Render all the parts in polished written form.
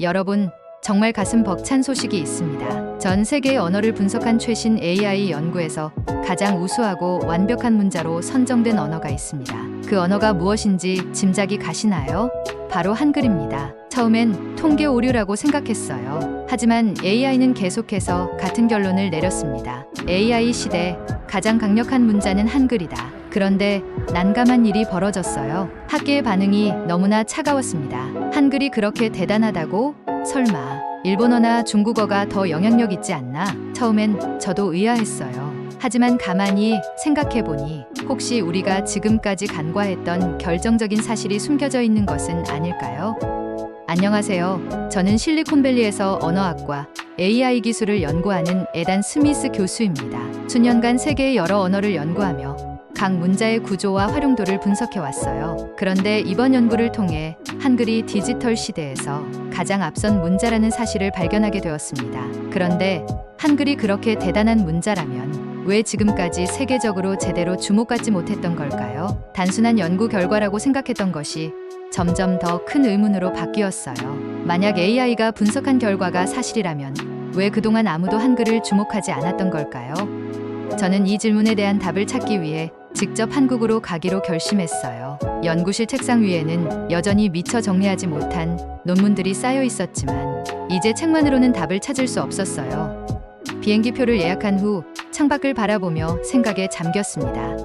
여러분, 정말 가슴 벅찬 소식이 있습니다. 전 세계의 언어를 분석한 최신 AI 연구에서 가장 우수하고 완벽한 문자로 선정된 언어가 있습니다. 그 언어가 무엇인지 짐작이 가시나요? 바로 한글입니다. 처음엔 통계 오류라고 생각했어요. 하지만 AI는 계속해서 같은 결론을 내렸습니다. AI 시대 가장 강력한 문자는 한글이다. 그런데 난감한 일이 벌어졌어요. 학계의 반응이 너무나 차가웠습니다. 한글이 그렇게 대단하다고? 설마 일본어나 중국어가 더 영향력 있지 않나? 처음엔 저도 의아했어요. 하지만 가만히 생각해보니 혹시 우리가 지금까지 간과했던 결정적인 사실이 숨겨져 있는 것은 아닐까요? 안녕하세요. 저는 실리콘밸리에서 언어학과 AI 기술을 연구하는 에단 스미스 교수입니다. 수년간 세계의 여러 언어를 연구하며 각 문자의 구조와 활용도를 분석해왔어요. 그런데 이번 연구를 통해 한글이 디지털 시대에서 가장 앞선 문자라는 사실을 발견하게 되었습니다. 그런데 한글이 그렇게 대단한 문자라면 왜 지금까지 세계적으로 제대로 주목받지 못했던 걸까요? 단순한 연구 결과라고 생각했던 것이 점점 더 큰 의문으로 바뀌었어요. 만약 AI가 분석한 결과가 사실이라면 왜 그동안 아무도 한글을 주목하지 않았던 걸까요? 저는 이 질문에 대한 답을 찾기 위해 직접 한국으로 가기로 결심했어요. 연구실 책상 위에는 여전히 미처 정리하지 못한 논문들이 쌓여 있었지만 이제 책만으로는 답을 찾을 수 없었어요. 비행기표를 예약한 후 창밖을 바라보며 생각에 잠겼습니다.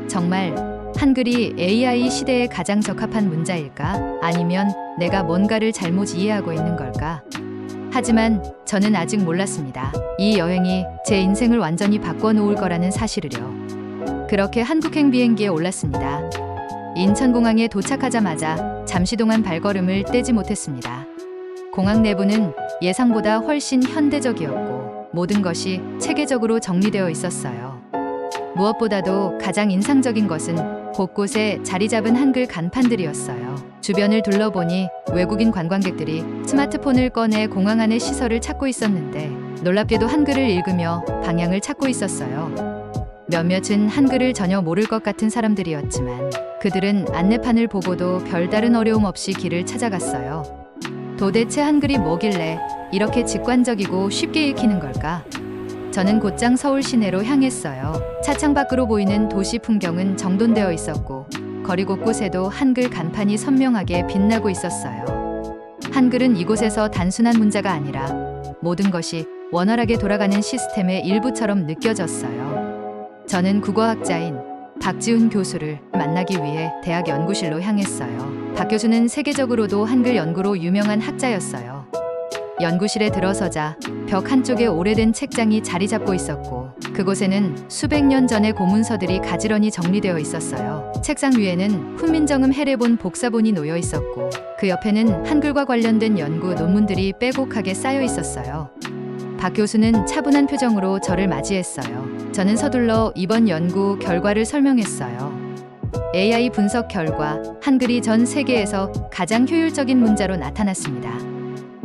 정말 한글이 AI 시대에 가장 적합한 문자일까? 아니면 내가 뭔가를 잘못 이해하고 있는 걸까? 하지만 저는 아직 몰랐습니다. 이 여행이 제 인생을 완전히 바꿔놓을 거라는 사실을요. 그렇게 한국행 비행기에 올랐습니다. 인천공항에 도착하자마자 잠시 동안 발걸음을 떼지 못했습니다. 공항 내부는 예상보다 훨씬 현대적이었고 모든 것이 체계적으로 정리되어 있었어요. 무엇보다도 가장 인상적인 것은 곳곳에 자리 잡은 한글 간판들이었어요. 주변을 둘러보니 외국인 관광객들이 스마트폰을 꺼내 공항 안의 시설을 찾고 있었는데 놀랍게도 한글을 읽으며 방향을 찾고 있었어요. 몇몇은 한글을 전혀 모를 것 같은 사람들이었지만 그들은 안내판을 보고도 별다른 어려움 없이 길을 찾아갔어요. 도대체 한글이 뭐길래 이렇게 직관적이고 쉽게 읽히는 걸까? 저는 곧장 서울 시내로 향했어요. 차창 밖으로 보이는 도시 풍경은 정돈되어 있었고 거리 곳곳에도 한글 간판이 선명하게 빛나고 있었어요. 한글은 이곳에서 단순한 문자가 아니라 모든 것이 원활하게 돌아가는 시스템의 일부처럼 느껴졌어요. 저는 국어학자인 박지훈 교수를 만나기 위해 대학 연구실로 향했어요. 박 교수는 세계적으로도 한글 연구로 유명한 학자였어요. 연구실에 들어서자 벽 한쪽에 오래된 책장이 자리 잡고 있었고 그곳에는 수백 년 전의 고문서들이 가지런히 정리되어 있었어요. 책상 위에는 훈민정음 해례본 복사본이 놓여 있었고 그 옆에는 한글과 관련된 연구 논문들이 빼곡하게 쌓여 있었어요. 박 교수는 차분한 표정으로 저를 맞이했어요. 저는 서둘러 이번 연구 결과를 설명했어요. AI 분석 결과 한글이 전 세계에서 가장 효율적인 문자로 나타났습니다.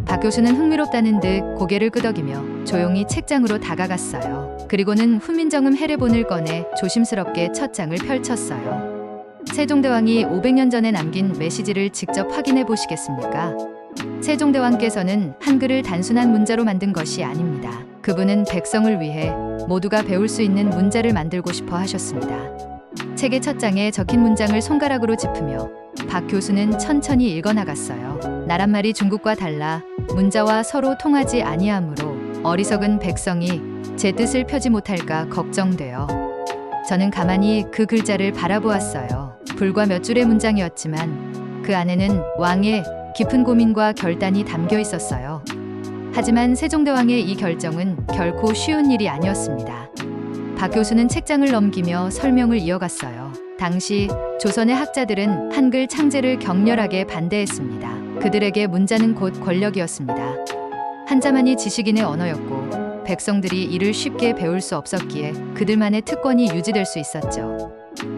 박 교수는 흥미롭다는 듯 고개를 끄덕이며 조용히 책장으로 다가갔어요. 그리고는 훈민정음 해례본을 꺼내 조심스럽게 첫 장을 펼쳤어요. 세종대왕이 500년 전에 남긴 메시지를 직접 확인해 보시겠습니까? 세종대왕께서는 한글을 단순한 문자로 만든 것이 아닙니다. 그분은 백성을 위해 모두가 배울 수 있는 문자를 만들고 싶어 하셨습니다. 책의 첫 장에 적힌 문장을 손가락으로 짚으며 박 교수는 천천히 읽어나갔어요. 나란말이 중국과 달라 문자와 서로 통하지 아니하므로 어리석은 백성이 제 뜻을 펴지 못할까 걱정되어 저는 가만히 그 글자를 바라보았어요. 불과 몇 줄의 문장이었지만 그 안에는 왕의 깊은 고민과 결단이 담겨 있었어요. 하지만 세종대왕의 이 결정은 결코 쉬운 일이 아니었습니다. 박 교수는 책장을 넘기며 설명을 이어갔어요. 당시 조선의 학자들은 한글 창제를 격렬하게 반대했습니다. 그들에게 문자는 곧 권력이었습니다. 한자만이 지식인의 언어였고 백성들이 이를 쉽게 배울 수 없었기에 그들만의 특권이 유지될 수 있었죠.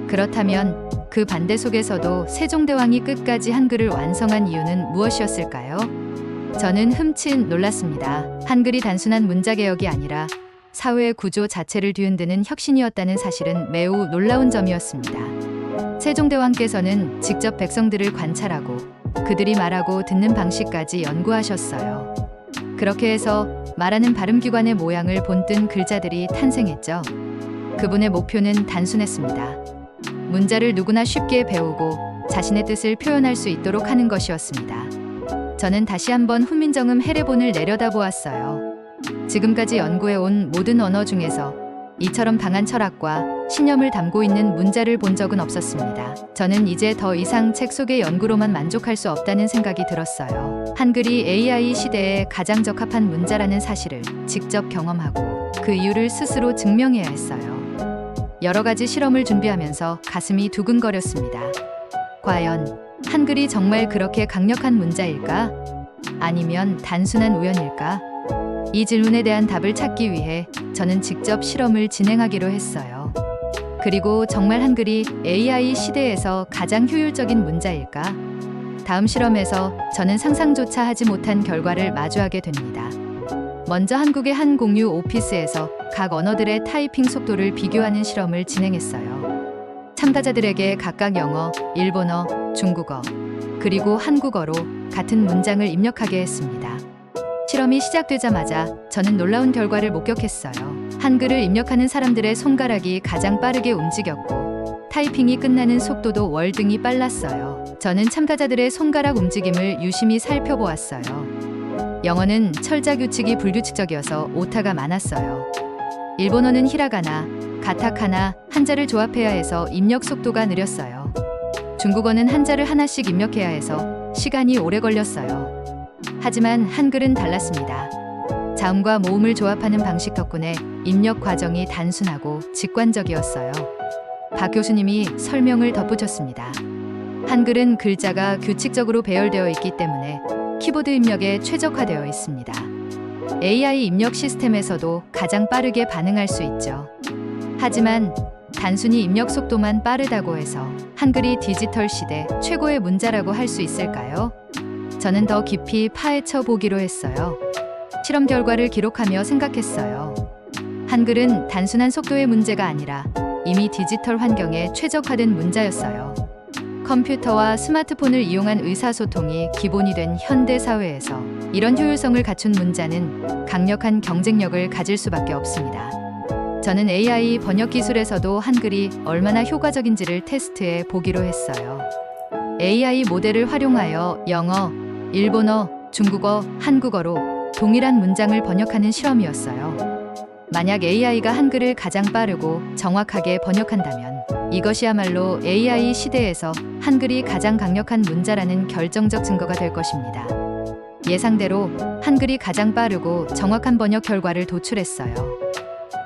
그렇다면 그 반대 속에서도 세종대왕이 끝까지 한글을 완성한 이유는 무엇이었을까요? 저는 흠칫 놀랐습니다. 한글이 단순한 문자 개혁이 아니라 사회의 구조 자체를 뒤흔드는 혁신이었다는 사실은 매우 놀라운 점이었습니다. 세종대왕께서는 직접 백성들을 관찰하고 그들이 말하고 듣는 방식까지 연구하셨어요. 그렇게 해서 말하는 발음기관의 모양을 본뜬 글자들이 탄생했죠. 그분의 목표는 단순했습니다. 문자를 누구나 쉽게 배우고 자신의 뜻을 표현할 수 있도록 하는 것이었습니다. 저는 다시 한번 훈민정음 헤레본을 내려다보았어요. 지금까지 연구해온 모든 언어 중에서 이처럼 강한 철학과 신념을 담고 있는 문자를 본 적은 없었습니다. 저는 이제 더 이상 책 속의 연구로만 만족할 수 없다는 생각이 들었어요. 한글이 AI 시대에 가장 적합한 문자라는 사실을 직접 경험하고 그 이유를 스스로 증명해야 했어요. 여러 가지 실험을 준비하면서 가슴이 두근거렸습니다. 과연 한글이 정말 그렇게 강력한 문자일까? 아니면 단순한 우연일까? 이 질문에 대한 답을 찾기 위해 저는 직접 실험을 진행하기로 했어요. 그리고 정말 한글이 AI 시대에서 가장 효율적인 문자일까? 다음 실험에서 저는 상상조차 하지 못한 결과를 마주하게 됩니다. 먼저 한국의 한 공유 오피스에서 각 언어들의 타이핑 속도를 비교하는 실험을 진행했어요. 참가자들에게 각각 영어, 일본어, 중국어, 그리고 한국어로 같은 문장을 입력하게 했습니다. 실험이 시작되자마자 저는 놀라운 결과를 목격했어요. 한글을 입력하는 사람들의 손가락이 가장 빠르게 움직였고 타이핑이 끝나는 속도도 월등히 빨랐어요. 저는 참가자들의 손가락 움직임을 유심히 살펴보았어요. 영어는 철자 규칙이 불규칙적이어서 오타가 많았어요. 일본어는 히라가나, 가타카나, 한자를 조합해야 해서 입력 속도가 느렸어요. 중국어는 한자를 하나씩 입력해야 해서 시간이 오래 걸렸어요. 하지만 한글은 달랐습니다. 자음과 모음을 조합하는 방식 덕분에 입력 과정이 단순하고 직관적이었어요. 박 교수님이 설명을 덧붙였습니다. 한글은 글자가 규칙적으로 배열되어 있기 때문에 키보드 입력에 최적화되어 있습니다. AI 입력 시스템에서도 가장 빠르게 반응할 수 있죠. 하지만 단순히 입력 속도만 빠르다고 해서 한글이 디지털 시대 최고의 문자라고 할 수 있을까요? 저는 더 깊이 파헤쳐 보기로 했어요. 실험 결과를 기록하며 생각했어요. 한글은 단순한 속도의 문제가 아니라 이미 디지털 환경에 최적화된 문자였어요. 컴퓨터와 스마트폰을 이용한 의사소통이 기본이 된 현대 사회에서 이런 효율성을 갖춘 문자는 강력한 경쟁력을 가질 수밖에 없습니다. 저는 AI 번역 기술에서도 한글이 얼마나 효과적인지를 테스트해 보기로 했어요. AI 모델을 활용하여 영어, 일본어, 중국어, 한국어로 동일한 문장을 번역하는 실험이었어요. 만약 AI가 한글을 가장 빠르고 정확하게 번역한다면 이것이야말로 AI 시대에서 한글이 가장 강력한 문자라는 결정적 증거가 될 것입니다. 예상대로 한글이 가장 빠르고 정확한 번역 결과를 도출했어요.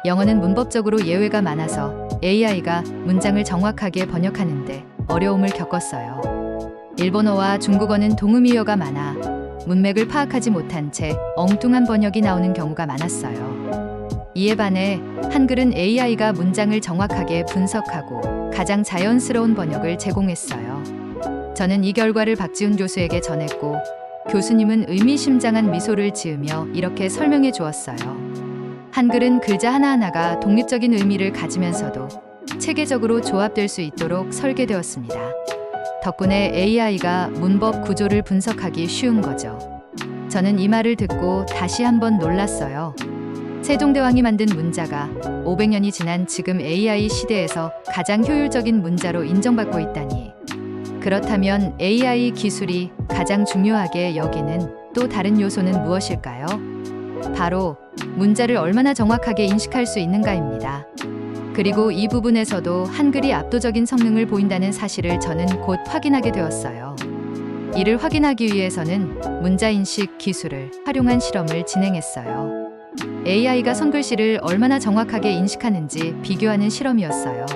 영어는 문법적으로 예외가 많아서 AI가 문장을 정확하게 번역하는데 어려움을 겪었어요. 일본어와 중국어는 동음이어가 많아 문맥을 파악하지 못한 채 엉뚱한 번역이 나오는 경우가 많았어요. 이에 반해 한글은 AI가 문장을 정확하게 분석하고 가장 자연스러운 번역을 제공했어요. 저는 이 결과를 박지훈 교수에게 전했고 교수님은 의미심장한 미소를 지으며 이렇게 설명해 주었어요. 한글은 글자 하나하나가 독립적인 의미를 가지면서도 체계적으로 조합될 수 있도록 설계되었습니다. 덕분에 AI가 문법 구조를 분석하기 쉬운 거죠. 저는 이 말을 듣고 다시 한번 놀랐어요. 세종대왕이 만든 문자가 500년이 지난 지금 AI 시대에서 가장 효율적인 문자로 인정받고 있다니. 그렇다면 AI 기술이 가장 중요하게 여기는 또 다른 요소는 무엇일까요? 바로 문자를 얼마나 정확하게 인식할 수 있는가입니다. 그리고 이 부분에서도 한글이 압도적인 성능을 보인다는 사실을 저는 곧 확인하게 되었어요. 이를 확인하기 위해서는 문자인식 기술을 활용한 실험을 진행했어요. AI가 손글씨를 얼마나 정확하게 인식하는지 비교하는 실험이었어요.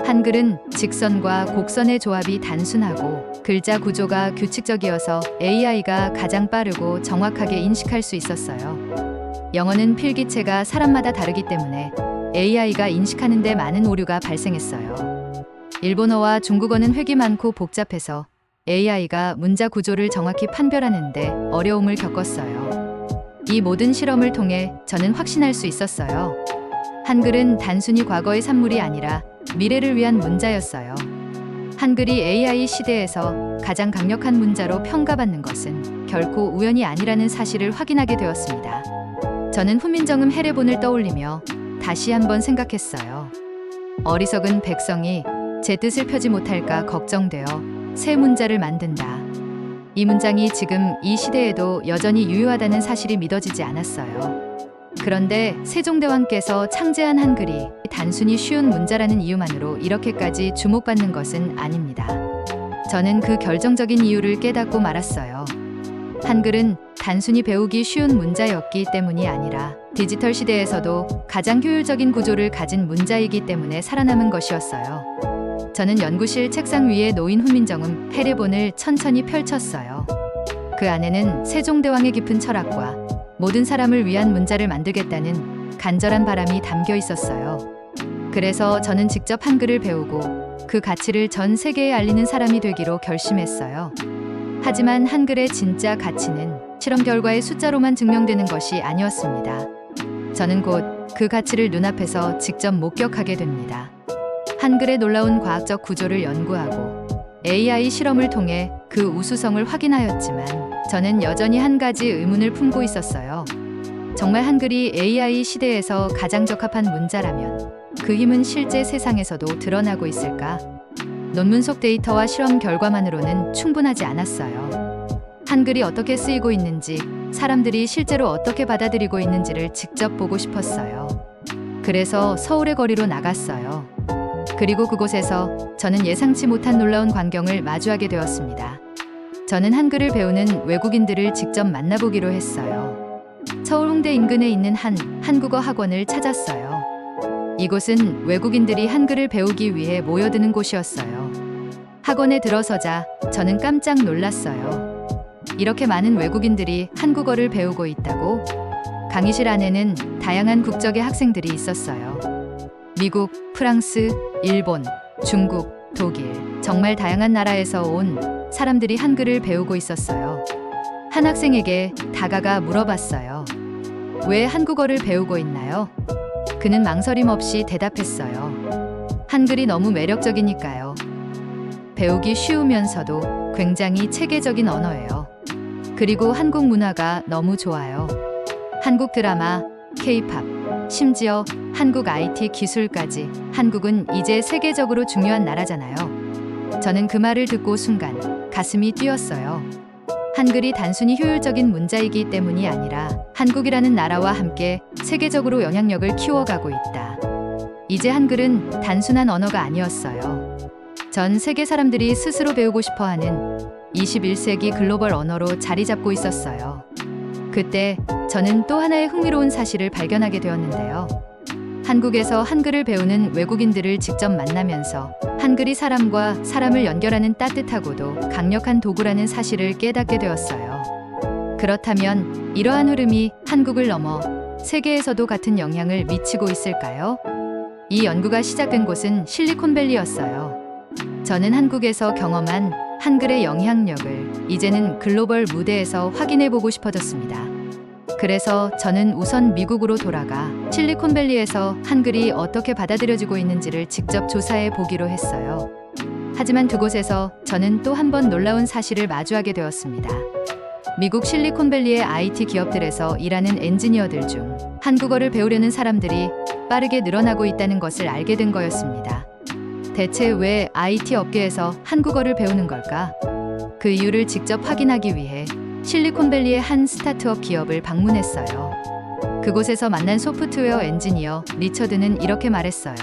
한글은 직선과 곡선의 조합이 단순하고 글자 구조가 규칙적이어서 AI가 가장 빠르고 정확하게 인식할 수 있었어요. 영어는 필기체가 사람마다 다르기 때문에 AI가 인식하는 데 많은 오류가 발생했어요. 일본어와 중국어는 획이 많고 복잡해서 AI가 문자 구조를 정확히 판별하는데 어려움을 겪었어요. 이 모든 실험을 통해 저는 확신할 수 있었어요. 한글은 단순히 과거의 산물이 아니라 미래를 위한 문자였어요. 한글이 AI 시대에서 가장 강력한 문자로 평가받는 것은 결코 우연이 아니라는 사실을 확인하게 되었습니다. 저는 훈민정음 해례본을 떠올리며 다시 한번 생각했어요. 어리석은 백성이 제 뜻을 펴지 못할까 걱정되어 새 문자를 만든다. 이 문장이 지금 이 시대에도 여전히 유효하다는 사실이 믿어지지 않았어요. 그런데 세종대왕께서 창제한 한글이 단순히 쉬운 문자라는 이유만으로 이렇게까지 주목받는 것은 아닙니다. 저는 그 결정적인 이유를 깨닫고 말았어요. 한글은 단순히 배우기 쉬운 문자였기 때문이 아니라 디지털 시대에서도 가장 효율적인 구조를 가진 문자이기 때문에 살아남은 것이었어요. 저는 연구실 책상 위에 놓인 훈민정음 해례본을 천천히 펼쳤어요. 그 안에는 세종대왕의 깊은 철학과 모든 사람을 위한 문자를 만들겠다는 간절한 바람이 담겨 있었어요. 그래서 저는 직접 한글을 배우고 그 가치를 전 세계에 알리는 사람이 되기로 결심했어요. 하지만 한글의 진짜 가치는 실험 결과의 숫자로만 증명되는 것이 아니었습니다. 저는 곧 그 가치를 눈앞에서 직접 목격하게 됩니다. 한글의 놀라운 과학적 구조를 연구하고 AI 실험을 통해 그 우수성을 확인하였지만 저는 여전히 한 가지 의문을 품고 있었어요. 정말 한글이 AI 시대에서 가장 적합한 문자라면 그 힘은 실제 세상에서도 드러나고 있을까? 논문 속 데이터와 실험 결과만으로는 충분하지 않았어요. 한글이 어떻게 쓰이고 있는지, 사람들이 실제로 어떻게 받아들이고 있는지를 직접 보고 싶었어요. 그래서 서울의 거리로 나갔어요. 그리고 그곳에서 저는 예상치 못한 놀라운 광경을 마주하게 되었습니다. 저는 한글을 배우는 외국인들을 직접 만나보기로 했어요. 서울 홍대 인근에 있는 한 한국어 학원을 찾았어요. 이곳은 외국인들이 한글을 배우기 위해 모여드는 곳이었어요. 학원에 들어서자 저는 깜짝 놀랐어요. 이렇게 많은 외국인들이 한국어를 배우고 있다고? 강의실 안에는 다양한 국적의 학생들이 있었어요. 미국, 프랑스, 일본, 중국, 독일, 정말 다양한 나라에서 온 사람들이 한글을 배우고 있었어요. 한 학생에게 다가가 물어봤어요. 왜 한국어를 배우고 있나요? 그는 망설임 없이 대답했어요. 한글이 너무 매력적이니까요. 배우기 쉬우면서도 굉장히 체계적인 언어예요. 그리고 한국 문화가 너무 좋아요. 한국 드라마, K-팝, 심지어 한국 IT 기술까지 한국은 이제 세계적으로 중요한 나라잖아요. 저는 그 말을 듣고 순간 가슴이 뛰었어요. 한글이 단순히 효율적인 문자이기 때문이 아니라 한국이라는 나라와 함께 세계적으로 영향력을 키워가고 있다. 이제 한글은 단순한 언어가 아니었어요. 전 세계 사람들이 스스로 배우고 싶어하는 21세기 글로벌 언어로 자리 잡고 있었어요. 그때 저는 또 하나의 흥미로운 사실을 발견하게 되었는데요. 한국에서 한글을 배우는 외국인들을 직접 만나면서 한글이 사람과 사람을 연결하는 따뜻하고도 강력한 도구라는 사실을 깨닫게 되었어요. 그렇다면 이러한 흐름이 한국을 넘어 세계에서도 같은 영향을 미치고 있을까요? 이 연구가 시작된 곳은 실리콘밸리였어요. 저는 한국에서 경험한 한글의 영향력을 이제는 글로벌 무대에서 확인해보고 싶어졌습니다. 그래서 저는 우선 미국으로 돌아가 실리콘밸리에서 한글이 어떻게 받아들여지고 있는지를 직접 조사해 보기로 했어요. 하지만 그곳에서 저는 또 한 번 놀라운 사실을 마주하게 되었습니다. 미국 실리콘밸리의 IT 기업들에서 일하는 엔지니어들 중 한국어를 배우려는 사람들이 빠르게 늘어나고 있다는 것을 알게 된 거였습니다. 대체 왜 IT 업계에서 한국어를 배우는 걸까? 그 이유를 직접 확인하기 위해 실리콘밸리의 한 스타트업 기업을 방문했어요. 그곳에서 만난 소프트웨어 엔지니어 리처드는 이렇게 말했어요.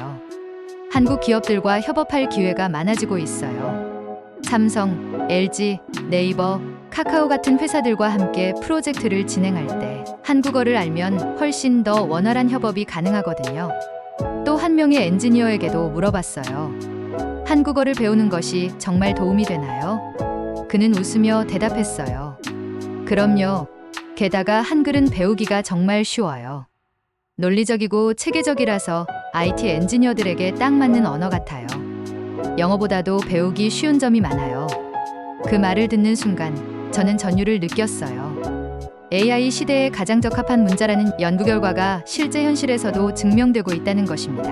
한국 기업들과 협업할 기회가 많아지고 있어요. 삼성, LG, 네이버, 카카오 같은 회사들과 함께 프로젝트를 진행할 때 한국어를 알면 훨씬 더 원활한 협업이 가능하거든요. 또 한 명의 엔지니어에게도 물어봤어요. 한국어를 배우는 것이 정말 도움이 되나요? 그는 웃으며 대답했어요. 그럼요. 게다가 한글은 배우기가 정말 쉬워요. 논리적이고 체계적이라서 IT 엔지니어들에게 딱 맞는 언어 같아요. 영어보다도 배우기 쉬운 점이 많아요. 그 말을 듣는 순간 저는 전율을 느꼈어요. AI 시대에 가장 적합한 문자라는 연구 결과가 실제 현실에서도 증명되고 있다는 것입니다.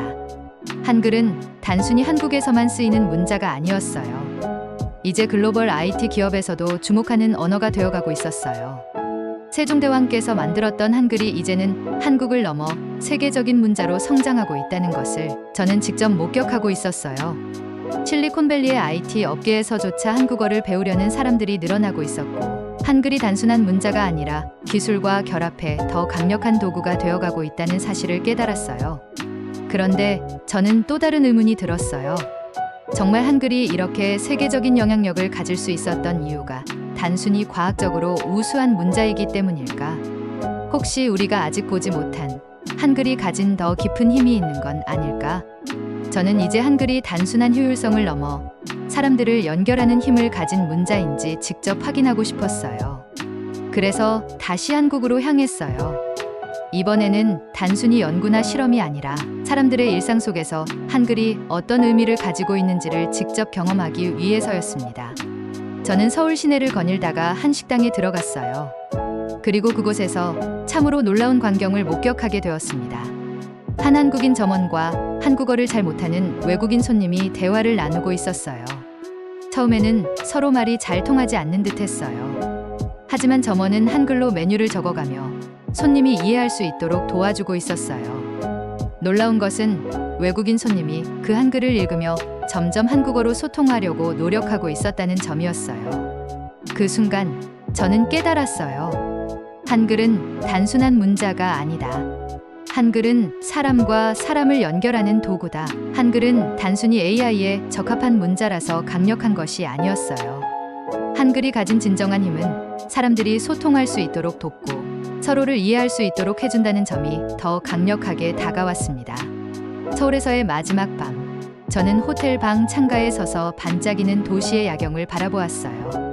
한글은 단순히 한국에서만 쓰이는 문자가 아니었어요. 이제 글로벌 IT 기업에서도 주목하는 언어가 되어가고 있었어요. 세종대왕께서 만들었던 한글이 이제는 한국을 넘어 세계적인 문자로 성장하고 있다는 것을 저는 직접 목격하고 있었어요. 실리콘밸리의 IT 업계에서조차 한국어를 배우려는 사람들이 늘어나고 있었고, 한글이 단순한 문자가 아니라 기술과 결합해 더 강력한 도구가 되어가고 있다는 사실을 깨달았어요. 그런데 저는 또 다른 의문이 들었어요. 정말 한글이 이렇게 세계적인 영향력을 가질 수 있었던 이유가 단순히 과학적으로 우수한 문자이기 때문일까? 혹시 우리가 아직 보지 못한 한글이 가진 더 깊은 힘이 있는 건 아닐까? 저는 이제 한글이 단순한 효율성을 넘어 사람들을 연결하는 힘을 가진 문자인지 직접 확인하고 싶었어요. 그래서 다시 한국으로 향했어요. 이번에는 단순히 연구나 실험이 아니라 사람들의 일상 속에서 한글이 어떤 의미를 가지고 있는지를 직접 경험하기 위해서였습니다. 저는 서울 시내를 거닐다가 한 식당에 들어갔어요. 그리고 그곳에서 참으로 놀라운 광경을 목격하게 되었습니다. 한 한국인 점원과 한국어를 잘 못하는 외국인 손님이 대화를 나누고 있었어요. 처음에는 서로 말이 잘 통하지 않는 듯 했어요. 하지만 점원은 한글로 메뉴를 적어가며 손님이 이해할 수 있도록 도와주고 있었어요. 놀라운 것은 외국인 손님이 그 한글을 읽으며 점점 한국어로 소통하려고 노력하고 있었다는 점이었어요. 그 순간 저는 깨달았어요. 한글은 단순한 문자가 아니다. 한글은 사람과 사람을 연결하는 도구다. 한글은 단순히 AI에 적합한 문자라서 강력한 것이 아니었어요. 한글이 가진 진정한 힘은 사람들이 소통할 수 있도록 돕고 서로를 이해할 수 있도록 해준다는 점이 더 강력하게 다가왔습니다. 서울에서의 마지막 밤, 저는 호텔 방 창가에 서서 반짝이는 도시의 야경을 바라보았어요.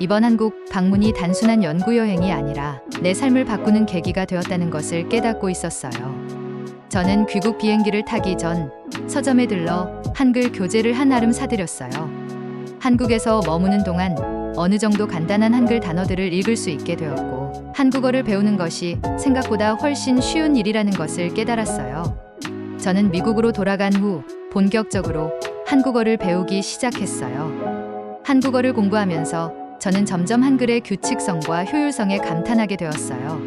이번 한국 방문이 단순한 연구 여행이 아니라 내 삶을 바꾸는 계기가 되었다는 것을 깨닫고 있었어요. 저는 귀국 비행기를 타기 전 서점에 들러 한글 교재를 한 알음 사들였어요. 한국에서 머무는 동안 어느 정도 간단한 한글 단어들을 읽을 수 있게 되었고, 한국어를 배우는 것이 생각보다 훨씬 쉬운 일이라는 것을 깨달았어요. 저는 미국으로 돌아간 후 본격적으로 한국어를 배우기 시작했어요. 한국어를 공부하면서 저는 점점 한글의 규칙성과 효율성에 감탄하게 되었어요.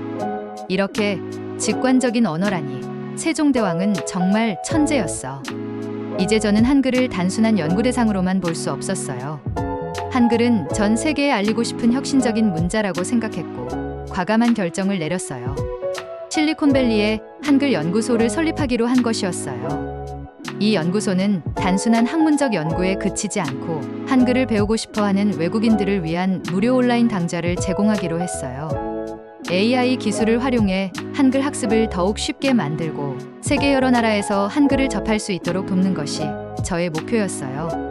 이렇게 직관적인 언어라니, 세종대왕은 정말 천재였어. 이제 저는 한글을 단순한 연구 대상으로만 볼 수 없었어요. 한글은 전 세계에 알리고 싶은 혁신적인 문자라고 생각했고, 과감한 결정을 내렸어요. 실리콘밸리에 한글 연구소를 설립하기로 한 것이었어요. 이 연구소는 단순한 학문적 연구에 그치지 않고 한글을 배우고 싶어하는 외국인들을 위한 무료 온라인 강좌를 제공하기로 했어요. AI 기술을 활용해 한글 학습을 더욱 쉽게 만들고 세계 여러 나라에서 한글을 접할 수 있도록 돕는 것이 저의 목표였어요.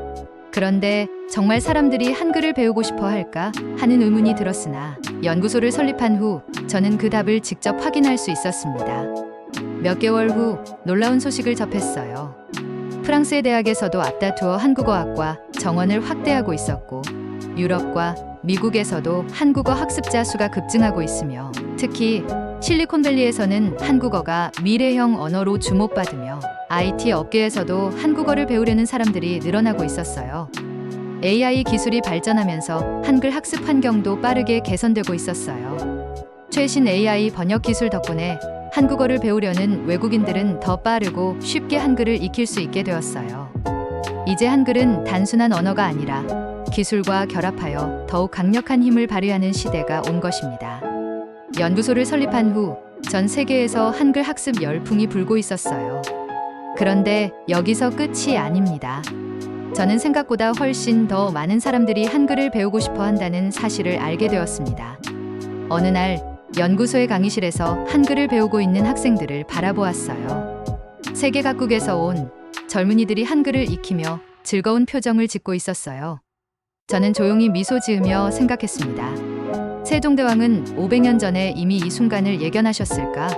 그런데 정말 사람들이 한글을 배우고 싶어 할까 하는 의문이 들었으나, 연구소를 설립한 후 저는 그 답을 직접 확인할 수 있었습니다. 몇 개월 후 놀라운 소식을 접했어요. 프랑스의 대학에서도 앞다투어 한국어학과 정원을 확대하고 있었고, 유럽과 미국에서도 한국어 학습자 수가 급증하고 있으며, 특히 실리콘밸리에서는 한국어가 미래형 언어로 주목받으며 IT 업계에서도 한국어를 배우려는 사람들이 늘어나고 있었어요. AI 기술이 발전하면서 한글 학습 환경도 빠르게 개선되고 있었어요. 최신 AI 번역 기술 덕분에 한국어를 배우려는 외국인들은 더 빠르고 쉽게 한글을 익힐 수 있게 되었어요. 이제 한글은 단순한 언어가 아니라 기술과 결합하여 더욱 강력한 힘을 발휘하는 시대가 온 것입니다. 연구소를 설립한 후 전 세계에서 한글 학습 열풍이 불고 있었어요. 그런데 여기서 끝이 아닙니다. 저는 생각보다 훨씬 더 많은 사람들이 한글을 배우고 싶어 한다는 사실을 알게 되었습니다. 어느 날 연구소의 강의실에서 한글을 배우고 있는 학생들을 바라보았어요. 세계 각국에서 온 젊은이들이 한글을 익히며 즐거운 표정을 짓고 있었어요. 저는 조용히 미소 지으며 생각했습니다. 세종대왕은 500년 전에 이미 이 순간을 예견하셨을까?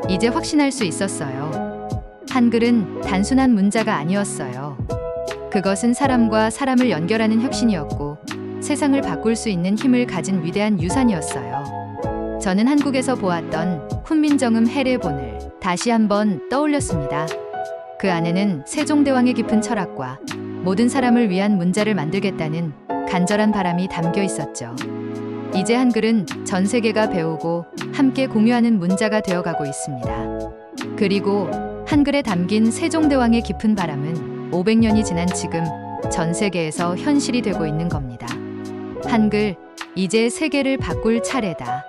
이제 확신할 수 있었어요. 한글은 단순한 문자가 아니었어요. 그것은 사람과 사람을 연결하는 혁신이었고, 세상을 바꿀 수 있는 힘을 가진 위대한 유산이었어요. 저는 한국에서 보았던 훈민정음 해례본을 다시 한번 떠올렸습니다. 그 안에는 세종대왕의 깊은 철학과 모든 사람을 위한 문자를 만들겠다는 간절한 바람이 담겨 있었죠. 이제 한글은 전 세계가 배우고 함께 공유하는 문자가 되어가고 있습니다. 그리고 한글에 담긴 세종대왕의 깊은 바람은 500년이 지난 지금 전 세계에서 현실이 되고 있는 겁니다. 한글, 이제 세계를 바꿀 차례다.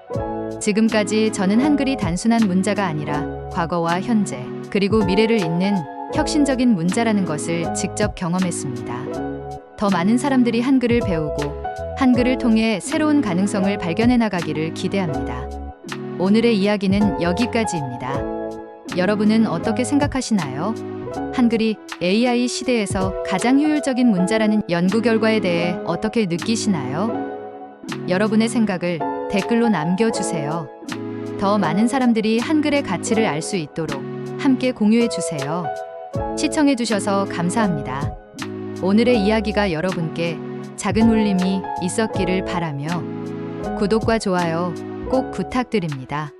지금까지 저는 한글이 단순한 문자가 아니라 과거와 현재, 그리고 미래를 잇는 혁신적인 문자라는 것을 직접 경험했습니다. 더 많은 사람들이 한글을 배우고 한글을 통해 새로운 가능성을 발견해 나가기를 기대합니다. 오늘의 이야기는 여기까지입니다. 여러분은 어떻게 생각하시나요? 한글이 AI 시대에서 가장 효율적인 문자라는 연구 결과에 대해 어떻게 느끼시나요? 여러분의 생각을 댓글로 남겨주세요. 더 많은 사람들이 한글의 가치를 알 수 있도록 함께 공유해주세요. 시청해주셔서 감사합니다. 오늘의 이야기가 여러분께 작은 울림이 있었기를 바라며 구독과 좋아요 꼭 부탁드립니다.